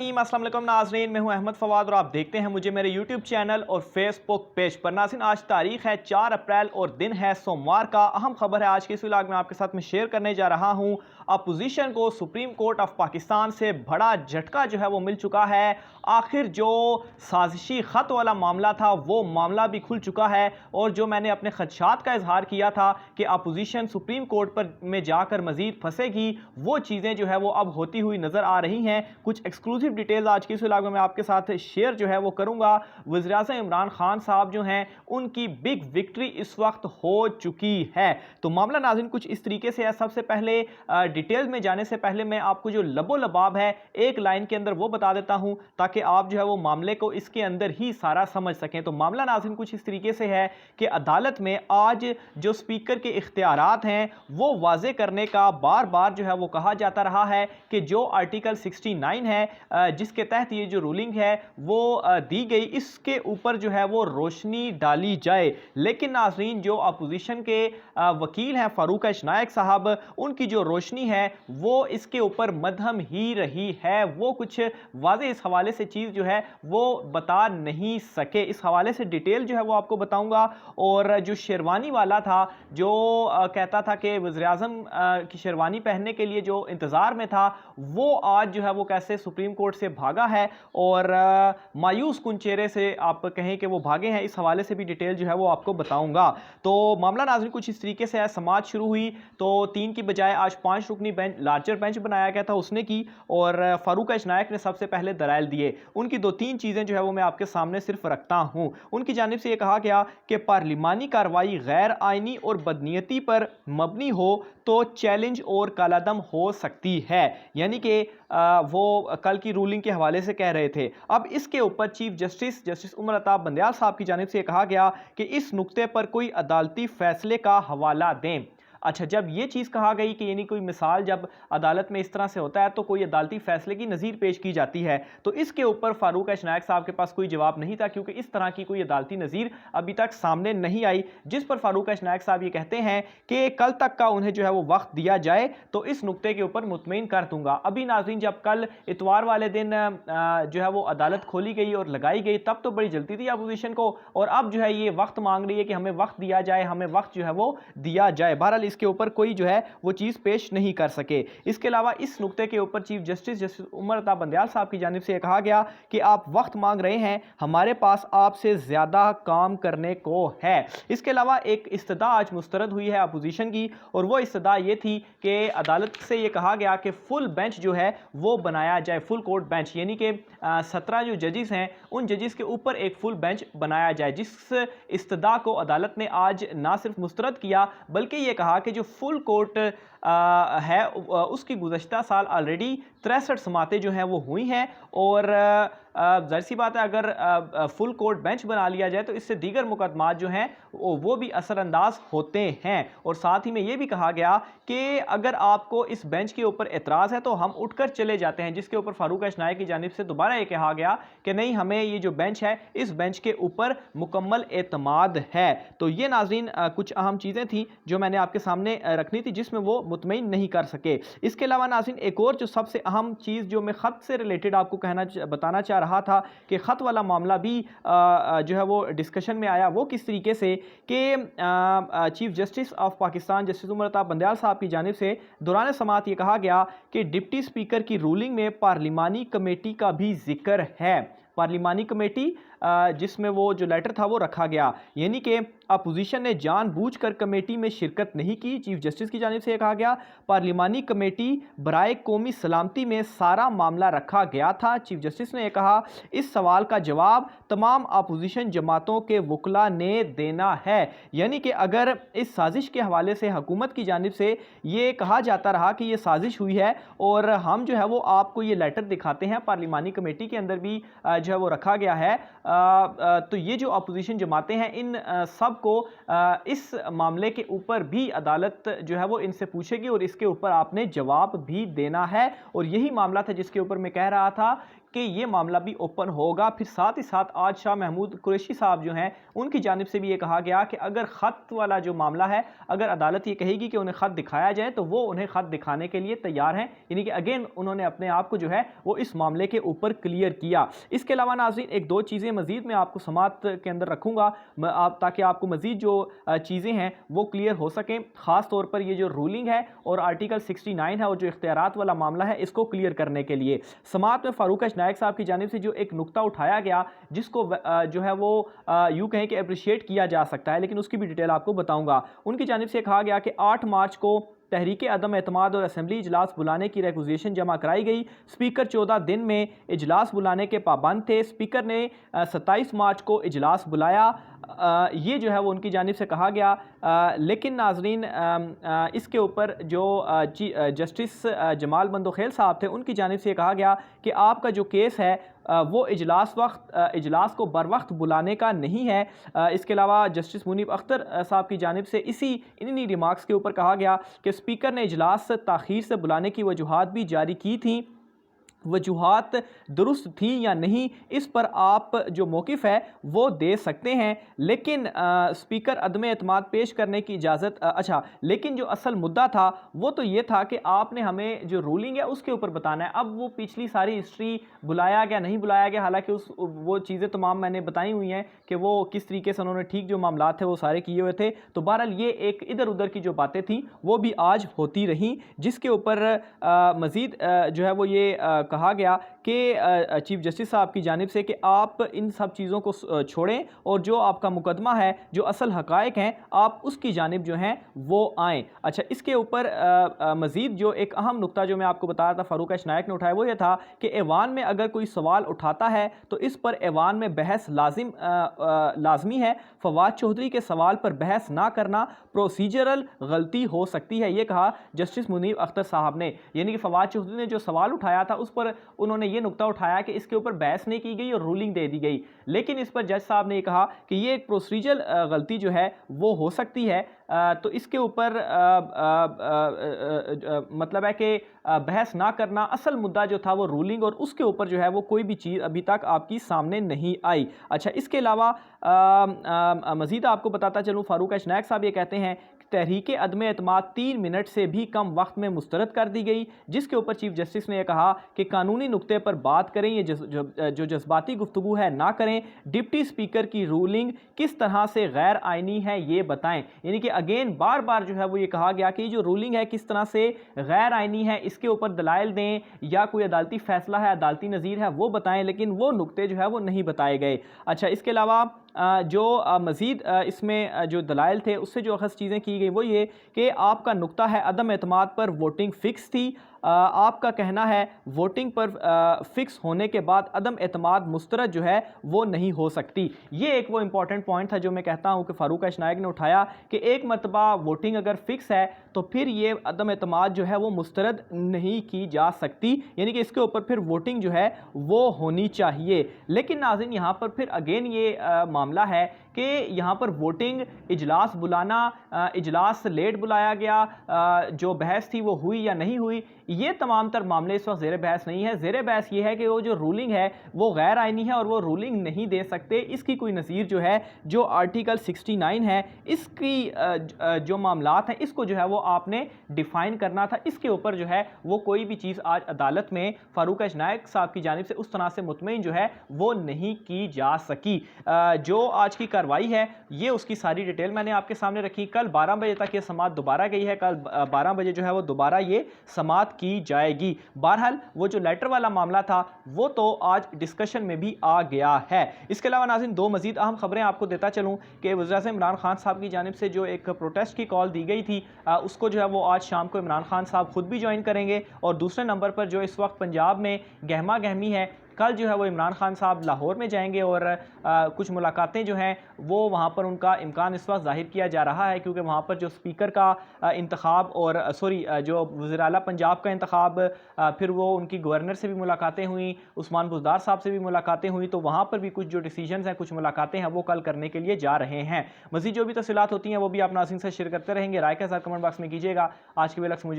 अस्सलाम वालेकुम नाज़रीन, मैं हूं अहमद फवाद और आप देखते हैं मुझे मेरे YouTube चैनल और फेसबुक पेज पर। नाज़रीन, आज तारीख है 4 अप्रैल और दिन है सोमवार का। अहम खबर है आज के इस व्लॉग में आपके साथ मैं शेयर करने जा रहा हूं। अपोजिशन को सुप्रीम कोर्ट ऑफ पाकिस्तान से बड़ा झटका जो है वो मिल चुका है। आखिर जो साजिशी ख़त वाला मामला था वो मामला भी खुल चुका है और जो मैंने अपने खदशात का इजहार किया था कि अपोजिशन सुप्रीम कोर्ट पर में जाकर मजीद फंसेगी, वो चीज़ें जो है वो अब होती हुई नज़र आ रही हैं। कुछ एक्सक्लूसिव डिटेल्स आज की इस व्लॉग में मैं आपके साथ शेयर जो है वो करूंगा। वज़ीर-ए-आज़म इमरान खान साहब जो हैं उनकी बिग विक्ट्री इस वक्त हो चुकी है। तो मामला नाज़रीन कुछ इस तरीके से है। सबसे पहले डिटेल में जाने से पहले मैं आपको जो लबो लबाब है एक लाइन के अंदर वो बता देता हूं ताकि आप जो है वो मामले को इसके अंदर ही सारा समझ सकें। तो मामला नाज़रीन कुछ इस तरीके से है कि अदालत में आज जो स्पीकर के इख्तियारात हैं वो वाजे करने का बार बार जो है वो कहा जाता रहा है कि जो आर्टिकल 69 है जिसके तहत ये जो रूलिंग है वो दी गई, इसके ऊपर जो है वो रोशनी डाली जाए। लेकिन नाज़रीन जो अपोजिशन के वकील हैं फारूक नायक साहब, उनकी जो रोशनी है वो इसके ऊपर मध्यम ही रही है। वो कुछ वाज़े इस हवाले से चीज़ जो है वो बता नहीं सके। इस हवाले से डिटेल जो है वो आपको बताऊंगा। और जो शेरवानी वाला था जो कहता था कि वज़ीर-ए-आज़म की शेरवानी पहनने के लिए जो इंतज़ार में था, वो आज जो है वो कैसे सुप्रीम कोर्ट से भागा है और मायूस कुन चेहरे से आप कहें कि वो भागे हैं, इस हवाले से भी डिटेल जो है वो आपको बताऊंगा। तो मामला नाज़रीन कुछ इस तरीके से है। समाअत शुरू हुई तो 3 की बजाय आज 5 रुकनी बेंच, लार्जर बेंच बनाया गया था, उसने की। और फारूक नायक ने सबसे पहले दलाइल दिए। उनकी 2-3 चीज़ें जो है वो मैं आपके सामने सिर्फ रखता हूं। उनकी जानिब से यह कहा गया कि पार्लिमानी कार्रवाई गैर आइनी और बदनीयती पर मबनी हो तो चैलेंज और कालादम हो सकती है। यानी कि वो कल की रूलिंग के हवाले से कह रहे थे। अब इसके ऊपर चीफ जस्टिस उमर अताब बंदयाल साहब की जानिब से कहा गया कि इस नुक्ते पर कोई अदालती फैसले का हवाला दें। अच्छा, जब ये चीज़ कहा गई कि यानी कोई मिसाल जब अदालत में इस तरह से होता है तो कोई अदालती फैसले की नज़ीर पेश की जाती है, तो इसके ऊपर फारूक नायक साहब के पास कोई जवाब नहीं था क्योंकि इस तरह की कोई अदालती नज़ीर अभी तक सामने नहीं आई। जिस पर फारूक नायक साहब ये कहते हैं कि कल तक का उन्हें जो है वो वक्त दिया जाए तो इस नुक्ते के ऊपर मुतमईन कर दूंगा। अभी नाज़रीन जब कल इतवार वाले दिन जो है वो अदालत खोली गई और लगाई गई तब तो बड़ी जल्दी थी अपोजिशन को, और अब जो है ये वक्त मांग रही है कि हमें वक्त दिया जाए, हमें वक्त जो है वो दिया जाए। बहरहाल इसके ऊपर कोई जो है वो चीज पेश नहीं कर सके। इसके अलावा इस नुक्ते के ऊपर चीफ जस्टिस उमर अता बंदयाल साहब की जानिब से कहा गया कि आप वक्त मांग रहे हैं, हमारे पास आपसे ज्यादा काम करने को है। इसके अलावा एक इस्तदा आज मुस्तरद हुई है अपोजिशन की, और वो इस्तदा ये थी कि अदालत से ये कहा गया कि फुल बेंच जो है वो बनाया जाए, फुल कोर्ट बेंच, यानी कि 17 जो जजेस हैं उन जजेस के ऊपर एक फुल बेंच बनाया जाए। जिस इस्तदा को अदालत ने आज ना सिर्फ मुस्तरद किया बल्कि ये कहा कि जो फुल कोर्ट है उसकी गुज़श्ता साल ऑलरेडी 63 समातें जो हैं वो हुई हैं, और ज़ाहिर सी बात है अगर फुल कोर्ट बेंच बना लिया जाए तो इससे दीगर मुकदमात जो हैं वो भी असरअंदाज होते हैं। और साथ ही में ये भी कहा गया कि अगर आपको इस बेंच के ऊपर एतराज़ है तो हम उठकर चले जाते हैं, जिसके ऊपर फारूक नायक की जानिब से दोबारा ये कहा गया कि नहीं, हमें ये जो बेंच है इस बेंच के ऊपर मुकम्मल एतमाद है। तो ये नाज़रीन कुछ अहम चीज़ें थी जो मैंने आपके सामने रखनी थी जिसमें वो मुतमईन नहीं कर सके। इसके अलावा नाज़रीन एक और जो सबसे अहम चीज़ जो मैं ख़त से रिलेटेड आपको बताना चाह रहा था कि ख़त वाला मामला भी जो है वो डिस्कशन में आया। वो किस तरीके से कि chief justice of Pakistan justice Umar Ata Bandial साहब की जानिब से दौरान समाअत ये कहा गया कि डिप्टी स्पीकर की रूलिंग में पार्लिमानी कमेटी का भी जिक्र है। पार्लिमानी कमेटी जिसमें वो जो लेटर था वो रखा गया, यानी कि अपोजिशन ने जानबूझकर कमेटी में शिरकत नहीं की। चीफ जस्टिस की जानिब से कहा गया पार्लिमानी कमेटी बराए कौमी सलामती में सारा मामला रखा गया था। चीफ जस्टिस ने कहा इस सवाल का जवाब तमाम अपोजिशन जमातों के वकला ने देना है। यानी कि अगर इस साजिश के हवाले से हुकूमत की जानिब से ये कहा जाता रहा कि ये साजिश हुई है और हम जो है वो आपको ये लेटर दिखाते हैं, पार्लिमानी कमेटी के अंदर भी जो है वो रखा गया है, तो ये जो अपोजिशन जमातें हैं इन सब को इस मामले के ऊपर भी अदालत जो है वो इनसे पूछेगी और इसके ऊपर आपने जवाब भी देना है। और यही मामला था जिसके ऊपर मैं कह रहा था कि ये मामला भी ओपन होगा। फिर साथ ही साथ आज शाह महमूद कुरैशी साहब जो हैं उनकी जानिब से भी ये कहा गया कि अगर ख़त वाला जो मामला है, अगर अदालत ये कहेगी कि उन्हें ख़त दिखाया जाए तो वो उन्हें ख़त दिखाने के लिए तैयार हैं। यानी कि अगेन उन्होंने अपने आप को जो है वो इस मामले के ऊपर क्लियर किया। इसके अलावा नाज़रीन एक दो चीज़ें मज़ीद मैं आपको समात के अंदर रखूँगा ताकि आपको मज़ीद जो चीज़ें हैं वो क्लियर हो सकें। ख़ास तौर पर ये जो रूलिंग है और आर्टिकल 69 है और जो इख्तियारात वाला मामला है, इसको क्लियर करने के लिए समात में फारूक नायक साहब की जानिब से जो एक नुक्ता उठाया गया जिसको जो है वो यूँ कहें कि अप्रिशिएट किया जा सकता है, लेकिन उसकी भी डिटेल आपको बताऊंगा। उनकी जानिब से कहा गया कि 8 मार्च को तहरीक अदम एतमाद और असम्बली इजलास बुलाने की रेक्विजिशन जमा कराई गई। स्पीकर 14 दिन में इजलास बुलाने के पाबंद थे। स्पीकर ने 27 मार्च को इजलास बुलाया। ये जो है वो उनकी जानिब से कहा गया। लेकिन नाजरीन इसके ऊपर जो जस्टिस जमाल बंदोखेल साहब थे उनकी जानिब से कहा गया कि आपका जो केस है वो इजलास को बर वक्त बुलाने का नहीं है। इसके अलावा जस्टिस मुनीब अख्तर साहब की जानिब से इन्हीं रिमार्क्स के ऊपर कहा गया कि स्पीकर ने इजलास ताख़ीर से बुलाने की वजूहात भी जारी की थी। वजूहात दुरुस्त थी या नहीं, इस पर आप जो मौक़िफ़ है वो दे सकते हैं, लेकिन स्पीकर अदम एतमाद पेश करने की इजाज़त लेकिन जो असल मुद्दा था वो तो ये था कि आपने हमें जो रूलिंग है उसके ऊपर बताना है। अब वो पिछली सारी हिस्ट्री बुलाया गया नहीं बुलाया गया, हालांकि वो चीज़ें तमाम मैंने बताई हुई हैं कि वो किस तरीके से उन्होंने ठीक जो मामला थे वो सारे किए हुए थे। तो बहरहाल ये एक इधर उधर की जो बातें थी वो भी आज होती रहीं, जिसके ऊपर मज़ीद जो है वो ये कहा गया कि चीफ जस्टिस साहब की जानिब से कि आप इन सब चीज़ों को छोड़ें और जो आपका मुकदमा है, जो असल हक़ाइक़ हैं, आप उसकी जानिब जो हैं वो आएँ। अच्छा, इसके ऊपर मज़ीद जो एक अहम नुक्ता जो मैं आपको बता रहा था फारूक नायक ने उठाया वो ये था कि ऐवान में अगर कोई सवाल उठाता है तो इस पर ऐवान में बहस लाजमी है। फवाद चौधरी के सवाल पर बहस ना करना प्रोसीजरल गलती हो सकती है, ये कहा जस्टिस मुनीब अख्तर साहब ने। यानी कि फवाद चौधरी ने जो सवाल उठाया था उस पर उन्होंने ये नुक्ता उठाया कि इसके ऊपर बहस नहीं की गई और रूलिंग दे दी गई, लेकिन इस पर जज साहब ने ये कहा कि ये एक प्रोसीजरल गलती जो है वो हो सकती है। तो इसके ऊपर मतलब है कि बहस ना करना, असल मुद्दा जो था वो रूलिंग, और उसके ऊपर जो है वो कोई भी चीज़ अभी तक आपकी सामने नहीं आई। अच्छा, इसके अलावा मज़ीद आपको बताता चलूँ, फारूक नायक साहब ये कहते हैं तहरीक अदम एतमाद 3 मिनट से भी कम वक्त में मुस्तरद कर दी गई, जिसके ऊपर चीफ जस्टिस ने यह कहा कि कानूनी नुक्ते पर बात करें, ये जो जज्बाती गुफ्तगू है ना करें। डिप्टी स्पीकर की रूलिंग किस तरह से गैर आइनी है ये बताएं। यानी कि अगेन बार बार जो है वो ये कहा गया कि जो रूलिंग है किस तरह से गैर आइनी है, इसके ऊपर दलाइल दें या कोई अदालती फैसला है, अदालती नज़ीर है वो बताएं, लेकिन वो नुक्ते जो है वो नहीं बताए गए। अच्छा, इसके अलावा जो मज़ीद इसमें जो दलाइल थे उससे जो अखज़ चीज़ें की गई वो ये कि आपका नुक्ता है अदम एतमाद पर वोटिंग फ़िक्स थी। आपका कहना है वोटिंग पर फिक्स होने के बाद अदम एतमाद मुस्तरद जो है वो नहीं हो सकती। ये एक वो इंपॉर्टेंट पॉइंट था जो मैं कहता हूँ कि फारूक नायक ने उठाया कि एक मरतबा वोटिंग अगर फिक्स है तो फिर ये अदम एतमाद जो है वो मुस्तरद नहीं की जा सकती, यानी कि इसके ऊपर फिर वोटिंग जो है वो होनी चाहिए। लेकिन नाज़रीन यहाँ पर फिर अगेन ये मामला है कि यहाँ पर वोटिंग, इजलास बुलाना, इजलास लेट बुलाया गया, जो बहस थी वो हुई या नहीं हुई, ये तमाम तर मामले इस वक्त ज़ेर बहस नहीं है। ज़ेर बहस ये है कि वो जो रूलिंग है वो गैर आइनी है और वो रूलिंग नहीं दे सकते। इसकी कोई नज़ीर जो है जो आर्टिकल 69 है इसकी जो मामलात हैं इसको जो है वो आपने डिफ़ाइन करना था। इसके ऊपर जो है वो कोई भी चीज़ आज अदालत में फारूक नायक साहब की जानिब से उस तरह से मुतमईन जो है वो नहीं की जा सकी। जो आज की कार्रवाई है ये उसकी सारी डिटेल मैंने आपके सामने रखी। कल 12 बजे तक ये समात दोबारा गई है, कल 12 बजे जो है वो दोबारा ये समात की जाएगी। बहरहाल वो जो लेटर वाला मामला था वो तो आज डिस्कशन में भी आ गया है। इसके अलावा नाज़रीन दो मजीद अहम खबरें आपको देता चलूँ कि वज़ीर-ए-आज़म इमरान खान साहब की जानिब से जो एक प्रोटेस्ट की कॉल दी गई थी उसको जो है वो आज शाम को इमरान खान साहब खुद भी ज्वाइन करेंगे। और दूसरे नंबर पर जो इस वक्त पंजाब में गहमा गहमी है, कल जो है वो इमरान खान साहब लाहौर में जाएंगे और कुछ मुलाकातें जो हैं वो वहाँ पर उनका इम्कान इस वक्त ज़ाहिर किया जा रहा है, क्योंकि वहाँ पर जो स्पीकर का इंतखाब और जो वज़ीर आला पंजाब का इंतखाब, फिर वो उनकी गवर्नर से भी मुलाकातें हुई, उस्मान बुज़दार साहब से भी मुलाकातें हुई, तो वहाँ पर भी कुछ जो डिसीजंस हैं, कुछ मुलाकातें हैं वो कल करने के लिए जा रहे हैं। मज़ीद जो भी तफ़सीलात होती हैं वो भी आप नाज़रीन से शेयर करते रहेंगे। राय के साथ कमेंट बॉक्स में कीजिएगा। आज के वेलक्स मुझे